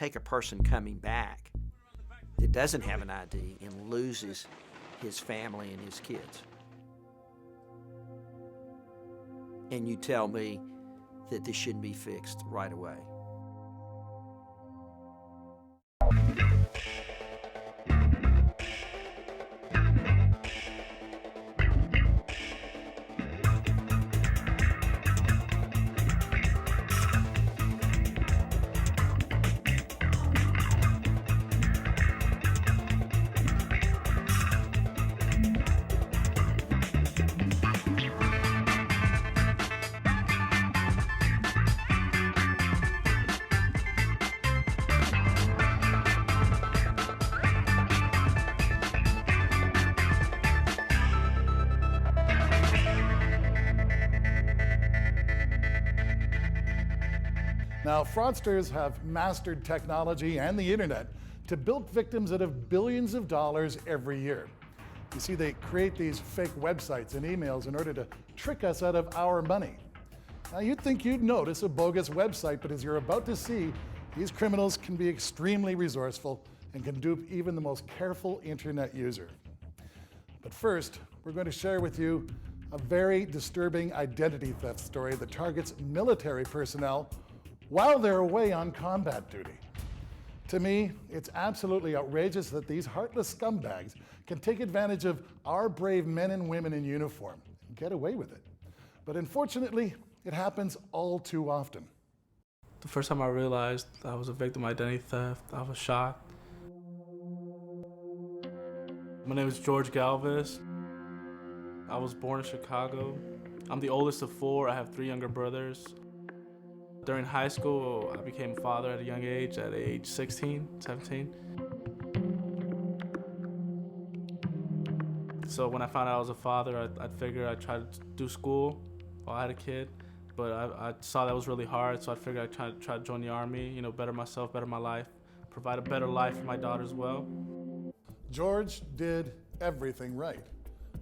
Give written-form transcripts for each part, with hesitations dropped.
take a person coming back that doesn't have an ID and loses his family and his kids. And you tell me that this shouldn't be fixed right away. Now, fraudsters have mastered technology and the internet to bilk victims that have billions of dollars every year. You see, they create these fake websites and emails in order to trick us out of our money. Now, you'd think you'd notice a bogus website, but as you're about to see, these criminals can be extremely resourceful and can dupe even the most careful internet user. But first, we're going to share with you a very disturbing identity theft story that targets military personnel while they're away on combat duty. To me, it's absolutely outrageous that these heartless scumbags can take advantage of our brave men and women in uniform and get away with it. But unfortunately, it happens all too often. The first time I realized I was a victim of identity theft, I was shocked. My name is George Galvez. I was born in Chicago. I'm the oldest of four. I have 3 younger brothers. During high school, I became a father at a young age, at age 16, 17. So when I found out I was a father, I figured I'd try to do school while I had a kid, but I saw that was really hard, so I figured I'd try to join the Army, you know, better myself, better my life, provide a better life for my daughter as well. George did everything right.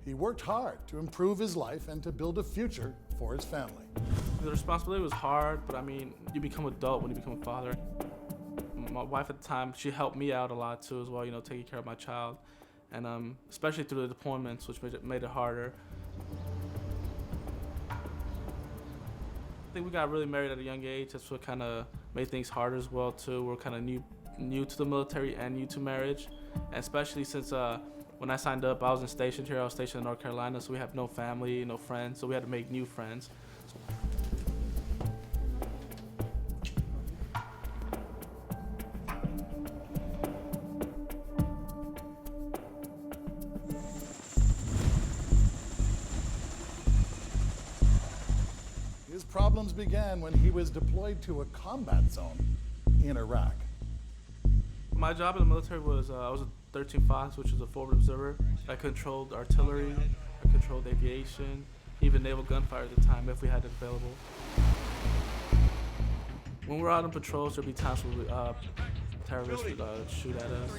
He worked hard to improve his life and to build a future for his family. The responsibility was hard, but I mean, you become adult when you become a father. My wife at the time, she helped me out a lot too as well, you know, taking care of my child. And especially through the deployments, which made it harder. I think we got really married at a young age. That's what kind of made things harder as well too. We're kind of new to the military and new to marriage. And especially since when I signed up, I wasn't stationed here. I was stationed in North Carolina, so we have no family, no friends, so we had to make new friends. His problems began when he was deployed to a combat zone in Iraq. My job in the military was, I was a 13 Fox, which is a forward observer. I controlled artillery, I controlled aviation, even naval gunfire at the time if we had it available. When we were out on patrols, there'd be times where terrorists would shoot at us.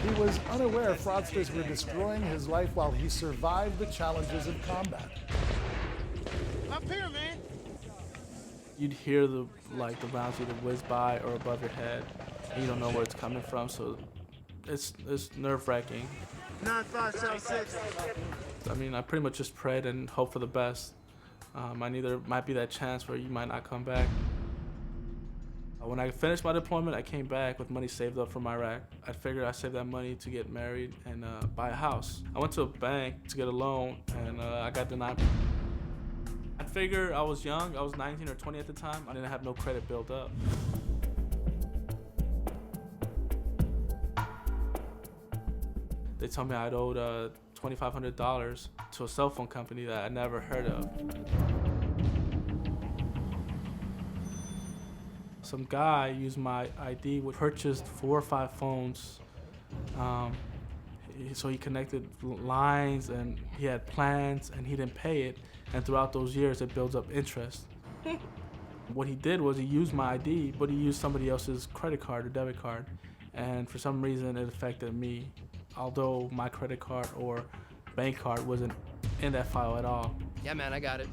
He was unaware fraudsters were destroying his life while he survived the challenges of combat. Up here, man. You'd hear the rounds either whiz by or above your head, and you don't know where it's coming from, so it's nerve-wracking. 9576. I mean, I pretty much just prayed and hoped for the best. Might be that chance where you might not come back. When I finished my deployment, I came back with money saved up from Iraq. I figured I'd save that money to get married and buy a house. I went to a bank to get a loan, and I got denied. I figured I was young. I was 19 or 20 at the time. I didn't have no credit built up. They told me I'd owed $2,500 to a cell phone company that I never heard of. Some guy used my ID, purchased 4 or 5 phones. So he connected lines and he had plans and he didn't pay it. And throughout those years, it builds up interest. What he did was he used my ID, but he used somebody else's credit card or debit card. And for some reason, it affected me, although my credit card or bank card wasn't in that file at all. Yeah, man, I got it.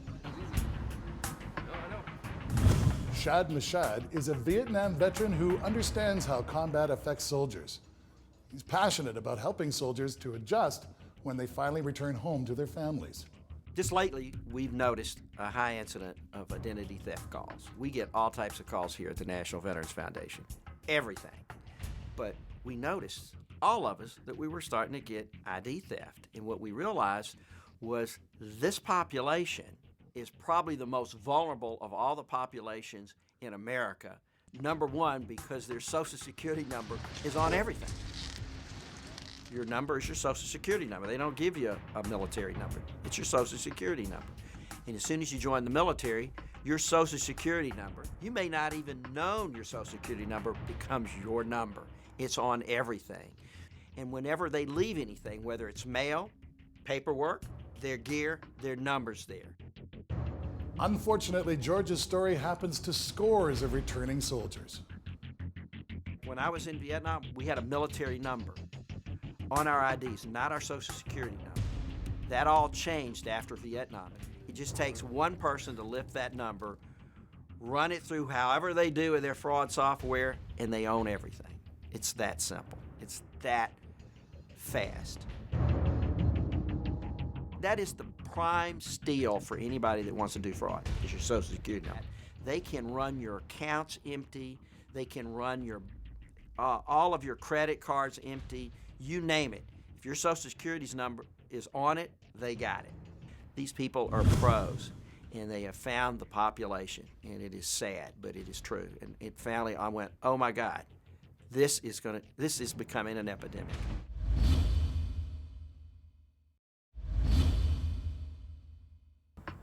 Shad Mashad is a Vietnam veteran who understands how combat affects soldiers. He's passionate about helping soldiers to adjust when they finally return home to their families. Just lately, we've noticed a high incident of identity theft calls. We get all types of calls here at the National Veterans Foundation, everything. But we noticed, all of us, that we were starting to get ID theft. And what we realized was this population is probably the most vulnerable of all the populations in America. Number one, because their Social Security number is on everything. Your number is your Social Security number. They don't give you a military number. It's your Social Security number. And as soon as you join the military, your Social Security number, you may not even know your Social Security number, becomes your number. It's on everything. And whenever they leave anything, whether it's mail, paperwork, their gear, their number's there. Unfortunately, George's story happens to scores of returning soldiers. When I was in Vietnam, we had a military number on our IDs, not our Social Security number. That all changed after Vietnam. It just takes one person to lift that number, run it through however they do with their fraud software, and they own everything. It's that simple. It's that fast. That is the prime steal for anybody that wants to do fraud, is your Social Security number. They can run your accounts empty. They can run your all of your credit cards empty. You name it. If your Social Security's number is on it, they got it. These people are pros, and they have found the population, and it is sad, but it is true. And it finally, I went, oh my God, this is becoming an epidemic.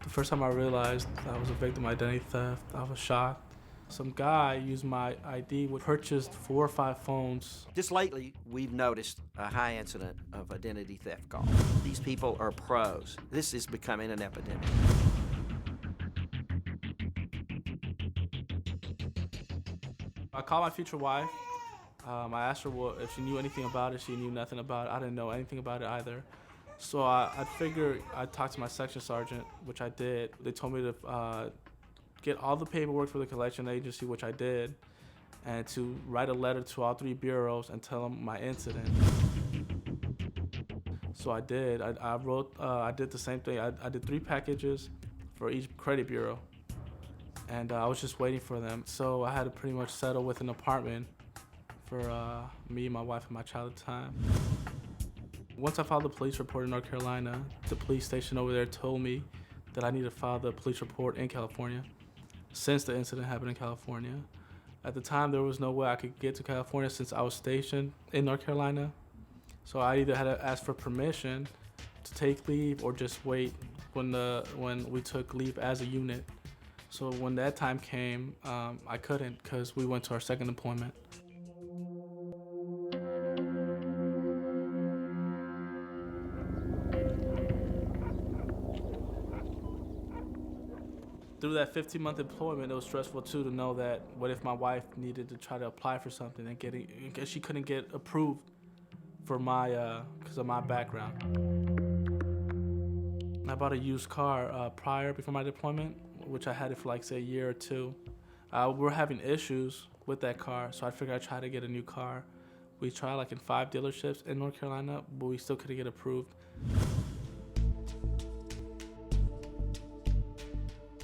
The first time I realized I was a victim of identity theft, I was shocked. Some guy used my ID, purchased 4 or 5 phones. Just lately, we've noticed a high incident of identity theft calls. These people are pros. This is becoming an epidemic. I called my future wife. I asked her if she knew anything about it. She knew nothing about it. I didn't know anything about it either. So I figured I'd talk to my section sergeant, which I did. They told me to get all the paperwork for the collection agency, which I did, and to write a letter to all 3 bureaus and tell them my incident. So I did. I did the same thing. I did 3 packages for each credit bureau, and I was just waiting for them. So I had to pretty much settle with an apartment for me, my wife, and my child at the time. Once I filed the police report in North Carolina, the police station over there told me that I need to file the police report in California, since the incident happened in California. At the time, there was no way I could get to California since I was stationed in North Carolina. So I either had to ask for permission to take leave or just wait when we took leave as a unit. So when that time came, I couldn't, because we went to our second deployment. Through that 15-month employment, it was stressful too to know that what if my wife needed to try to apply for something and she couldn't get approved for because of my background. I bought a used car before my deployment, which I had it for like say a year or 2. We were having issues with that car, so I figured I'd try to get a new car. We tried like in 5 dealerships in North Carolina, but we still couldn't get approved.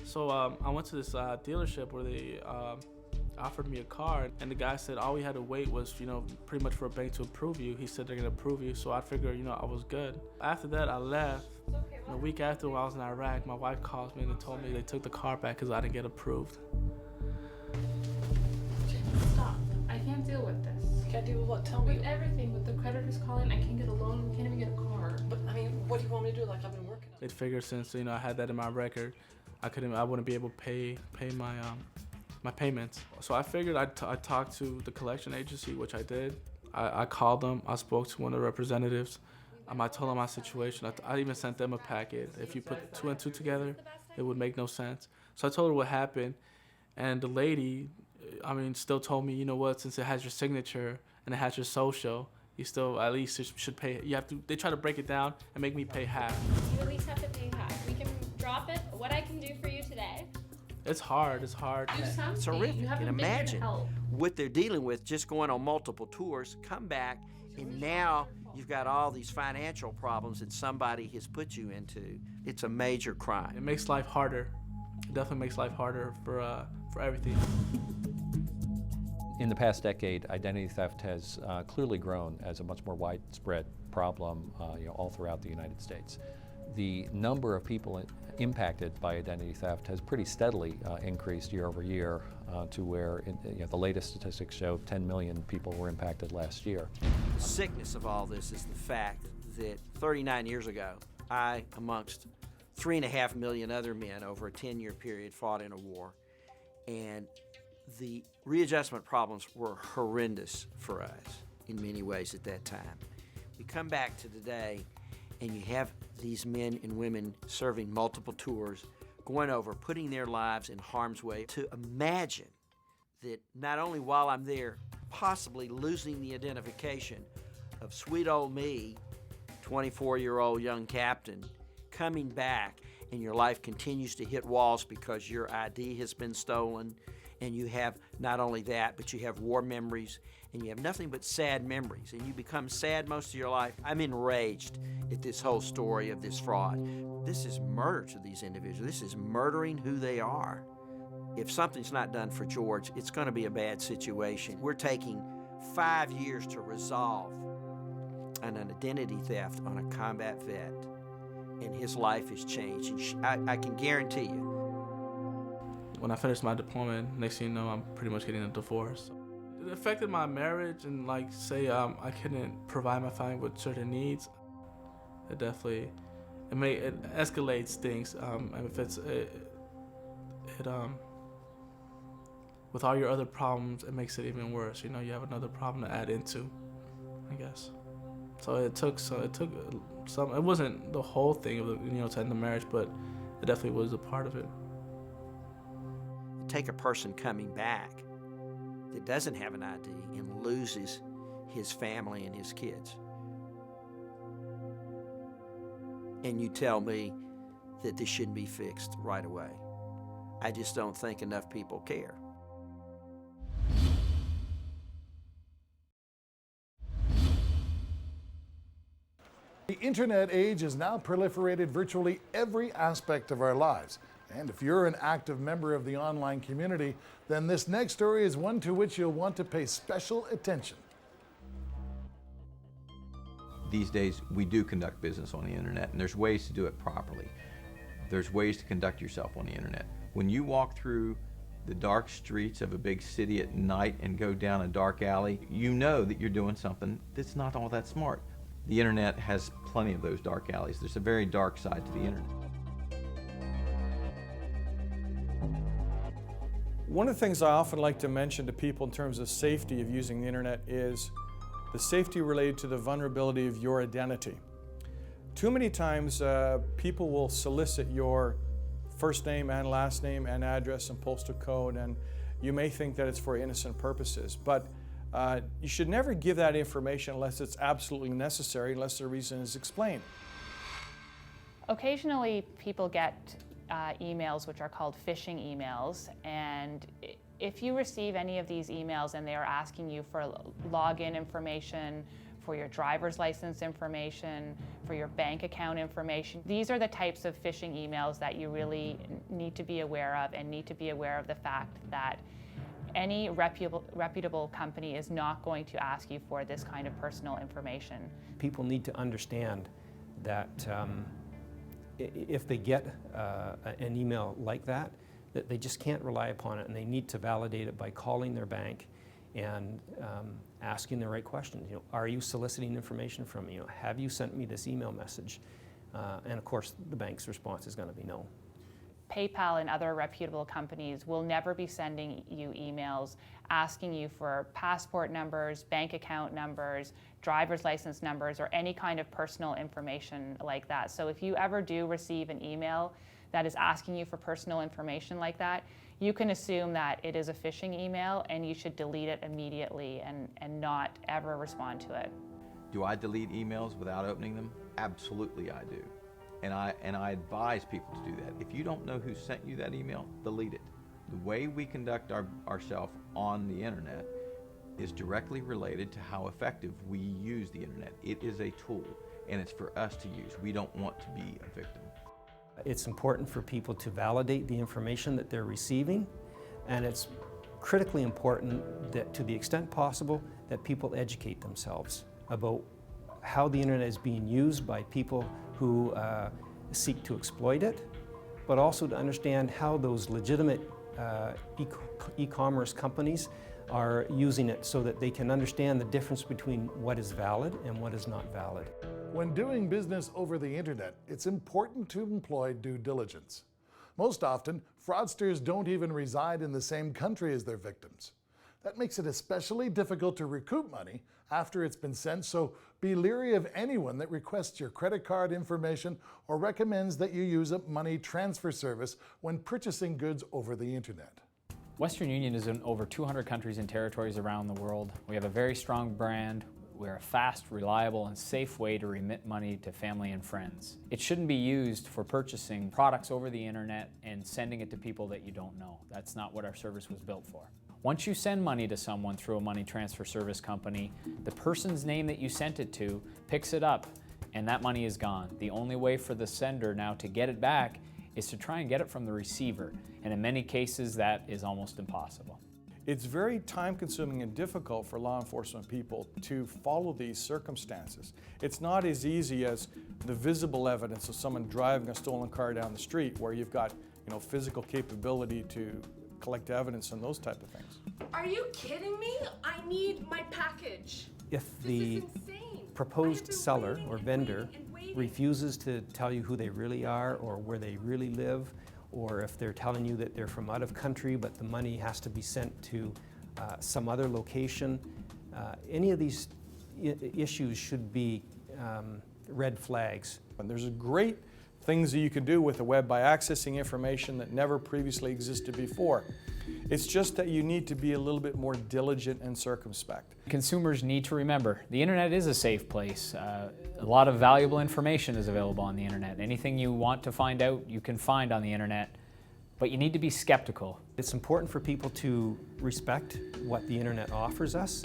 So I went to this dealership where they offered me a car, and the guy said all we had to wait was, pretty much for a bank to approve you. He said they're gonna approve you, so I figured, I was good. After that, I left. And a week after, when I was in Iraq, my wife calls me and told me they took the car back because I didn't get approved. Stop. I can't deal with this. Can't deal with what? Tell me. With everything, with the creditors calling, I can't get a loan, can't even get a car. But I mean, what do you want me to do? Like I've been working on it. They figured since I had that in my record, I wouldn't be able to pay my my payments. So I figured I'd talk to the collection agency, which I did. I called them. I spoke to one of the representatives. I told them my situation. I even sent them a packet. If you put 2 and 2 together, it would make no sense. So I told her what happened, and the lady, still told me, you know what? Since it has your signature and it has your social, you still at least should pay. You have to. They try to break it down and make me pay half. You at least have to pay half. We can drop it. What I can do for you today It's hard. It's hard. Do something. It's horrific. You And haven't been here to imagine help. what they're dealing with just going on multiple tours, come back, and now you've got all these financial problems that somebody has put you into. It's a major It crime. makes life harder. It definitely makes life harder for everything. In the past decade, identity theft has clearly grown as a much more widespread problem all throughout the United States. The number of people impacted by identity theft has pretty steadily increased year over year to where the latest statistics show 10 million people were impacted last year. The sickness of all this is the fact that 39 years ago, I, amongst 3.5 million other men over a 10-year period, fought in a war, and the readjustment problems were horrendous for us in many ways at that time. We come back to today, and you have these men and women serving multiple tours, going over, putting their lives in harm's way. To imagine that not only while I'm there, possibly losing the identification of sweet old me, 24-year-old young captain, coming back, and your life continues to hit walls because your ID has been stolen, and you have not only that, but you have war memories, and you have nothing but sad memories, and you become sad most of your life. I'm enraged at this whole story of this fraud. This is murder to these individuals. This is murdering who they are. If something's not done for George, it's going to be a bad situation. We're taking 5 years to resolve an identity theft on a combat vet, and his life has changed. And I can guarantee you, When I finished my deployment, next thing you know, I'm pretty much getting a divorce. It affected my marriage, and like say I couldn't provide my family with certain needs. It definitely it escalates things. And if it's with all your other problems, it makes it even worse. You know, you have another problem to add into, I guess. So it took some. It wasn't the whole thing of to end the marriage, but it definitely was a part of it. take a person coming back that doesn't have an ID and loses his family and his kids. And you tell me that this shouldn't be fixed right away. I just don't think enough people care. The internet age has now proliferated virtually every aspect of our lives. And if you're an active member of the online community, then this next story is one to which you'll want to pay special attention. These days, we do conduct business on the internet, and there's ways to do it properly. There's ways to conduct yourself on the internet. When you walk through the dark streets of a big city at night and go down a dark alley, you know that you're doing something that's not all that smart. The internet has plenty of those dark alleys. There's a very dark side to the internet. One of the things I often like to mention to people in terms of safety of using the internet is the safety related to the vulnerability of your identity. Too many times people will solicit your first name and last name and address and postal code, and you may think that it's for innocent purposes, but you should never give that information unless it's absolutely necessary, unless the reason is explained. Occasionally people get emails which are called phishing emails, and if you receive any of these emails and they are asking you for login information, for your driver's license information, for your bank account information, these are the types of phishing emails that you really need to be aware of, and need to be aware of the fact that any reputable company is not going to ask you for this kind of personal information. People need to understand that if they get an email like that, that they just can't rely upon it, and they need to validate it by calling their bank and asking the right questions. Are you soliciting information from me? Have you sent me this email message? And of course, the bank's response is going to be no. PayPal and other reputable companies will never be sending you emails asking you for passport numbers, bank account numbers, driver's license numbers, or any kind of personal information like that. So if you ever do receive an email that is asking you for personal information like that, you can assume that it is a phishing email, and you should delete it immediately and not ever respond to it. Do I delete emails without opening them? Absolutely I do. And I advise people to do that. If you don't know who sent you that email, delete it. The way we conduct ourselves on the internet is directly related to how effective we use the internet. It is a tool, and it's for us to use. We don't want to be a victim. It's important for people to validate the information that they're receiving, and it's critically important that, to the extent possible, that people educate themselves about how the internet is being used by people who seek to exploit it, but also to understand how those legitimate e-commerce companies are using it so that they can understand the difference between what is valid and what is not valid. When doing business over the internet, it's important to employ due diligence. Most often, fraudsters don't even reside in the same country as their victims. That makes it especially difficult to recoup money after it's been sent, so be leery of anyone that requests your credit card information or recommends that you use a money transfer service when purchasing goods over the internet. Western Union is in over 200 countries and territories around the world. We have a very strong brand. We're a fast, reliable, and safe way to remit money to family and friends. It shouldn't be used for purchasing products over the internet and sending it to people that you don't know. That's not what our service was built for. Once you send money to someone through a money transfer service company, the person's name that you sent it to picks it up, and that money is gone. The only way for the sender now to get it back is to try and get it from the receiver, and in many cases that is almost impossible. It's very time-consuming and difficult for law enforcement people to follow these circumstances. It's not as easy as the visible evidence of someone driving a stolen car down the street, where you've got, physical capability to collect evidence and those type of things. Are you kidding me? I need my package. If the proposed seller or vendor refuses to tell you who they really are or where they really live, or if they're telling you that they're from out of country but the money has to be sent to some other location, any of these issues should be red flags. And there's great things that you can do with the web by accessing information that never previously existed before. It's just that you need to be a little bit more diligent and circumspect. Consumers need to remember, the internet is a safe place. A lot of valuable information is available on the internet. Anything you want to find out, you can find on the internet, but you need to be skeptical. It's important for people to respect what the internet offers us.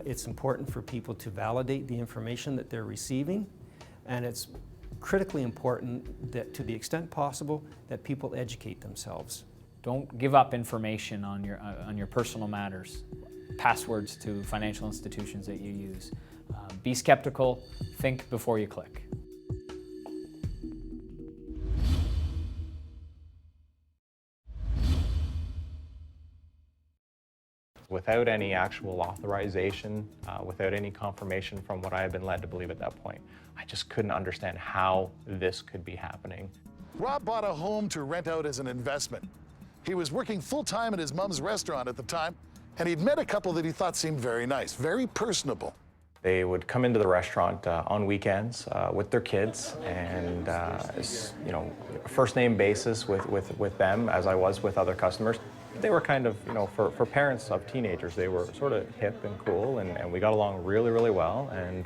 It's important for people to validate the information that they're receiving, and it's critically important that, to the extent possible, that people educate themselves. Don't give up information on your personal matters, passwords to financial institutions that you use. Be skeptical, think before you click. Without any actual authorization, without any confirmation from what I had been led to believe at that point, I just couldn't understand how this could be happening. Rob bought a home to rent out as an investment. He was working full-time at his mom's restaurant at the time, and he'd met a couple that he thought seemed very nice, very personable. They would come into the restaurant on weekends with their kids, and first name basis with them, as I was with other customers. They were kind of, for parents of teenagers, they were sort of hip and cool, and we got along really, really well. And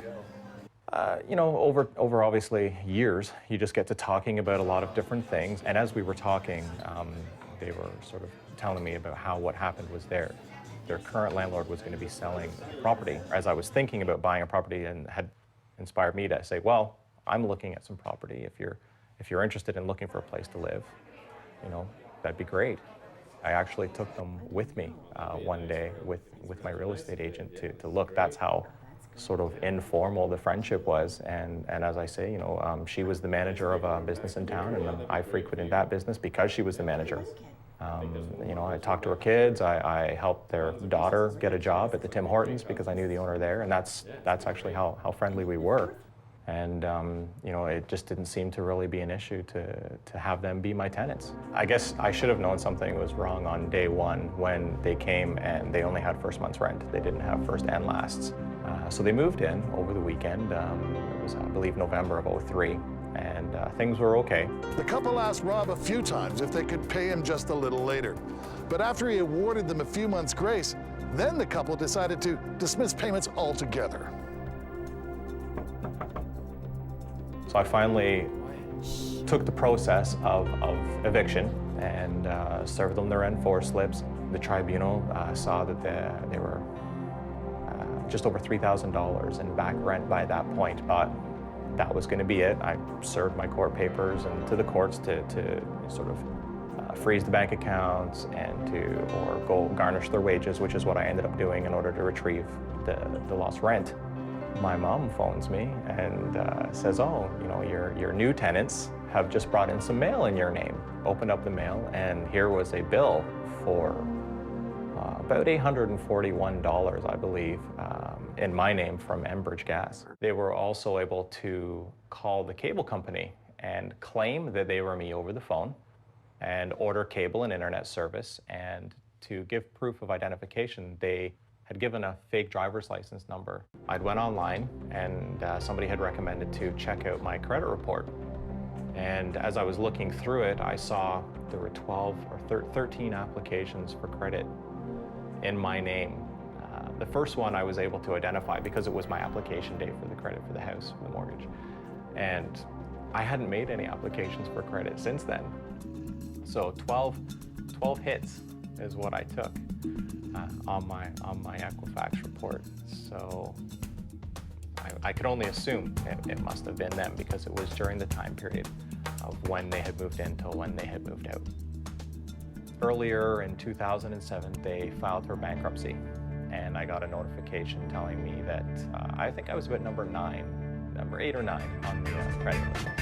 over obviously years, you just get to talking about a lot of different things. And as we were talking, they were sort of telling me about how what happened was their current landlord was going to be selling property. As I was thinking about buying a property, and had inspired me to say, well, I'm looking at some property. If you're interested in looking for a place to live, that'd be great. I actually took them with me one day with my real estate agent to look. That's how sort of informal the friendship was. And as I say, she was the manager of a business in town, and I frequented that business because she was the manager. I talked to her kids. I helped their daughter get a job at the Tim Hortons because I knew the owner there, and that's actually how friendly we were. And it just didn't seem to really be an issue to have them be my tenants. I guess I should have known something was wrong on day one when they came and they only had first month's rent. They didn't have first and lasts. So they moved in over the weekend. It was, I believe, November of '03, and things were okay. The couple asked Rob a few times if they could pay him just a little later. But after he awarded them a few months' grace, then the couple decided to dismiss payments altogether. So I finally took the process of eviction and served them their N4 slips. The tribunal saw that they were just over $3,000 in back rent by that point, but that was going to be it. I served my court papers and to the courts to sort of freeze the bank accounts and or go garnish their wages, which is what I ended up doing in order to retrieve the lost rent. My mom phones me and says, "Oh, you know, your new tenants have just brought in some mail in your name." Opened up the mail, and here was a bill for about $841, I believe, in my name from Enbridge Gas. They were also able to call the cable company and claim that they were me over the phone and order cable and internet service. And to give proof of identification, they had given a fake driver's license number. I'd went online and somebody had recommended to check out my credit report. And as I was looking through it, I saw there were 12 or 13 applications for credit in my name. The first one I was able to identify because it was my application date for the credit for the house, for the mortgage. And I hadn't made any applications for credit since then. So 12 hits is what I took on my Equifax report. So I could only assume it must have been them because it was during the time period of when they had moved in till when they had moved out. Earlier in 2007, they filed for bankruptcy, and I got a notification telling me that I think I was about number 8 or 9 on the credit report.